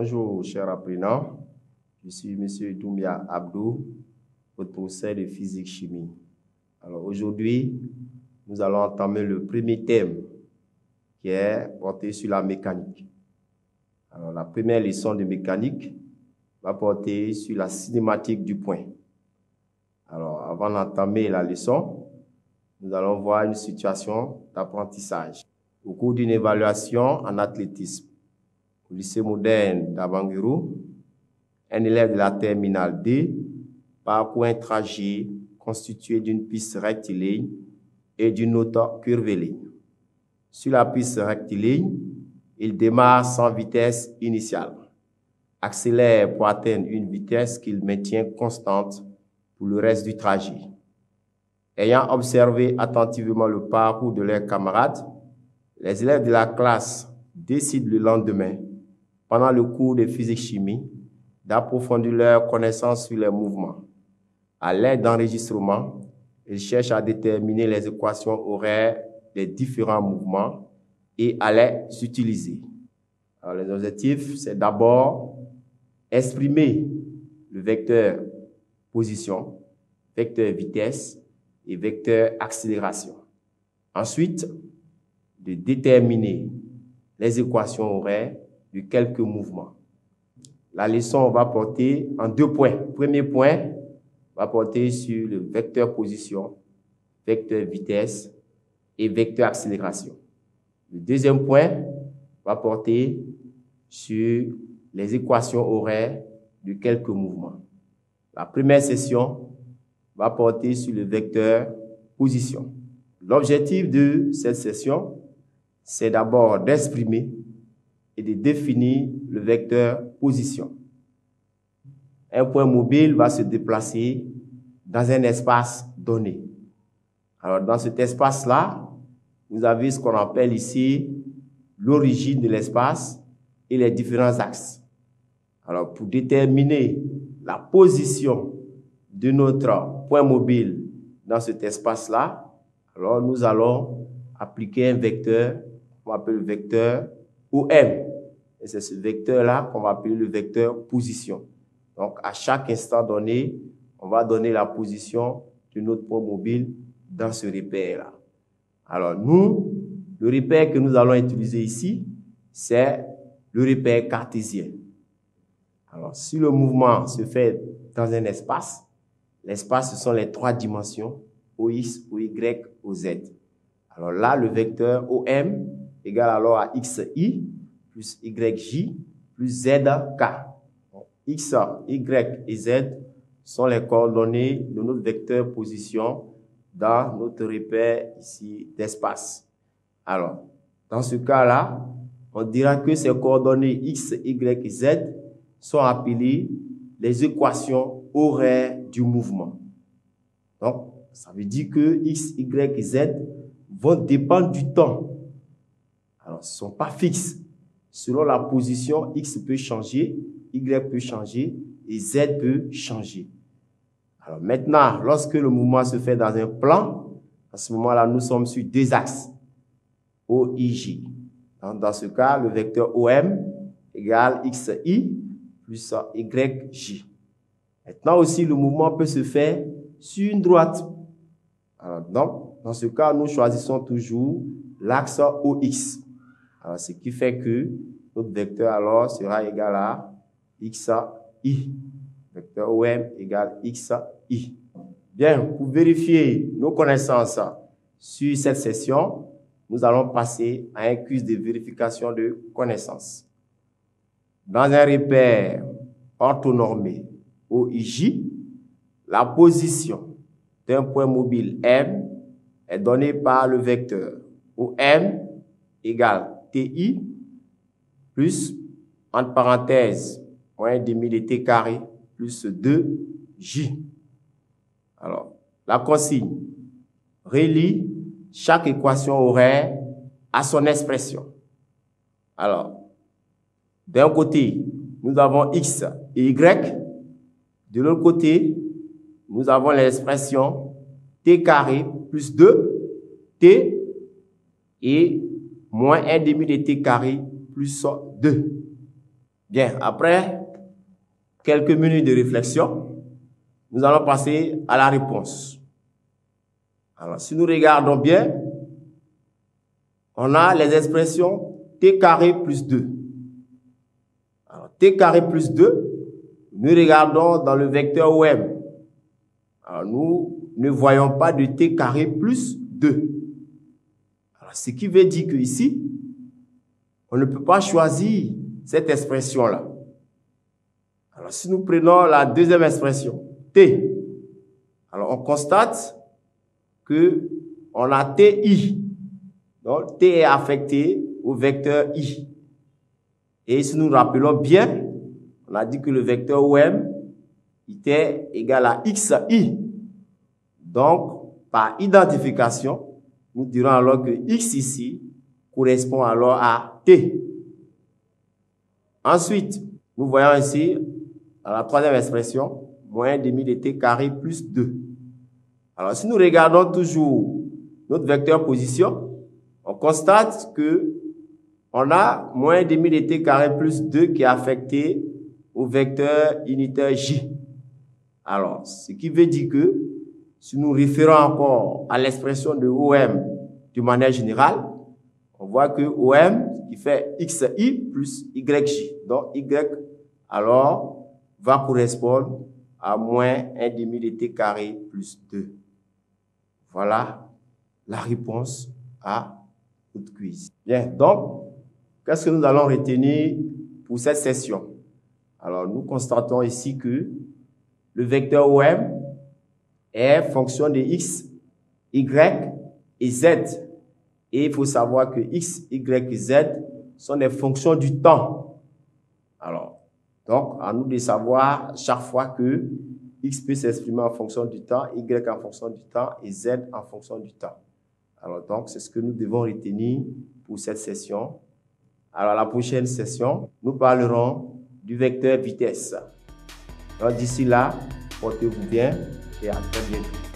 Bonjour, chers apprenants. Je suis M. Doumbia Abdou, votre professeur de physique-chimie. Alors aujourd'hui, nous allons entamer le premier thème qui est porté sur la mécanique. Alors la première leçon de mécanique va porter sur la cinématique du point. Alors avant d'entamer la leçon, nous allons voir une situation d'apprentissage. Au cours d'une évaluation en athlétisme au lycée moderne d'Abanguirou, un élève de la terminale D parcourt un trajet constitué d'une piste rectiligne et d'une autre curviligne. Sur la piste rectiligne, il démarre sans vitesse initiale, accélère pour atteindre une vitesse qu'il maintient constante pour le reste du trajet. Ayant observé attentivement le parcours de leurs camarades, les élèves de la classe décident le lendemain, pendant le cours de physique-chimie, d'approfondir leurs connaissances sur les mouvements. À l'aide d'enregistrements, ils cherchent à déterminer les équations horaires des différents mouvements et à les utiliser. Alors, les objectifs, c'est d'abord exprimer le vecteur position, vecteur vitesse et vecteur accélération. Ensuite, de déterminer les équations horaires de quelques mouvements. La leçon va porter en 2 points. Premier point va porter sur le vecteur position, vecteur vitesse et vecteur accélération. Le deuxième point va porter sur les équations horaires de quelques mouvements. La première session va porter sur le vecteur position. L'objectif de cette session, c'est d'abord d'exprimer et de définir le vecteur position. Un point mobile va se déplacer dans un espace donné. Alors, dans cet espace-là, vous avez ce qu'on appelle ici l'origine de l'espace et les différents axes. Alors, pour déterminer la position de notre point mobile dans cet espace-là, alors nous allons appliquer un vecteur qu'on appelle le vecteur OM. Et c'est ce vecteur-là qu'on va appeler le vecteur position. Donc, à chaque instant donné, on va donner la position de notre point mobile dans ce repère-là. Alors, nous, le repère que nous allons utiliser ici, c'est le repère cartésien. Alors, si le mouvement se fait dans un espace, l'espace, ce sont les 3 dimensions, OX, OY, OZ. Alors là, le vecteur OM égale alors à XI plus YJ plus ZK. Donc, X, Y et Z sont les coordonnées de notre vecteur position dans notre repère ici d'espace. Alors, dans ce cas-là, on dira que ces coordonnées X, Y et Z sont appelées les équations horaires du mouvement. Donc, ça veut dire que X, Y et Z vont dépendre du temps. Alors, ce ne sont pas fixes. Selon la position, X peut changer, Y peut changer et Z peut changer. Alors maintenant, lorsque le mouvement se fait dans un plan, à ce moment-là, nous sommes sur 2 axes, OIJ. Dans ce cas, le vecteur OM égale XI plus YJ. Maintenant aussi, le mouvement peut se faire sur une droite. Alors, donc, dans ce cas, nous choisissons toujours l'axe OX. Alors, ce qui fait que notre vecteur alors sera égal à XI. Vecteur OM égale XI. Bien, pour vérifier nos connaissances sur cette session, nous allons passer à un quiz de vérification de connaissances. Dans un repère orthonormé OIJ, la position d'un point mobile M est donnée par le vecteur OM égale TI plus, entre parenthèses, moins demi de T carré plus 2J. Alors, la consigne relie chaque équation horaire à son expression. Alors, d'un côté, nous avons X et Y. De l'autre côté, nous avons l'expression T carré plus 2T et moins 1 demi de T carré plus 2. Bien, après quelques minutes de réflexion, nous allons passer à la réponse. Alors, si nous regardons bien, on a les expressions t carré plus 2. Alors, t carré plus 2, nous regardons dans le vecteur OM. Alors, nous ne voyons pas de t carré plus 2. Alors, ce qui veut dire qu'ici, on ne peut pas choisir cette expression-là. Alors, si nous prenons la deuxième expression, t, alors on constate que on a ti. Donc, t est affecté au vecteur i. Et si nous nous rappelons bien, on a dit que le vecteur OM était égal à xi. Donc, par identification, nous dirons alors que x ici correspond alors à t. Ensuite, nous voyons ici, dans la troisième expression, moins demi de t carré plus 2. Alors, si nous regardons toujours notre vecteur position, on constate que on a moins demi de t carré plus 2 qui est affecté au vecteur unitaire j. Alors, ce qui veut dire que si nous référons encore à l'expression de OM de manière générale, on voit que OM qui fait xi plus yj. Donc, y alors va correspondre à moins 1 demi de t carré plus 2. Voilà la réponse à notre quiz. Bien, donc, qu'est-ce que nous allons retenir pour cette session? Alors, nous constatons ici que le vecteur OM est fonction de x, y et z. Et il faut savoir que x, y et z sont des fonctions du temps. Alors, donc, à nous de savoir chaque fois que x peut s'exprimer en fonction du temps, y en fonction du temps et z en fonction du temps. Alors, donc, c'est ce que nous devons retenir pour cette session. Alors, la prochaine session, nous parlerons du vecteur vitesse. Donc, d'ici là, portez-vous bien et à très bientôt.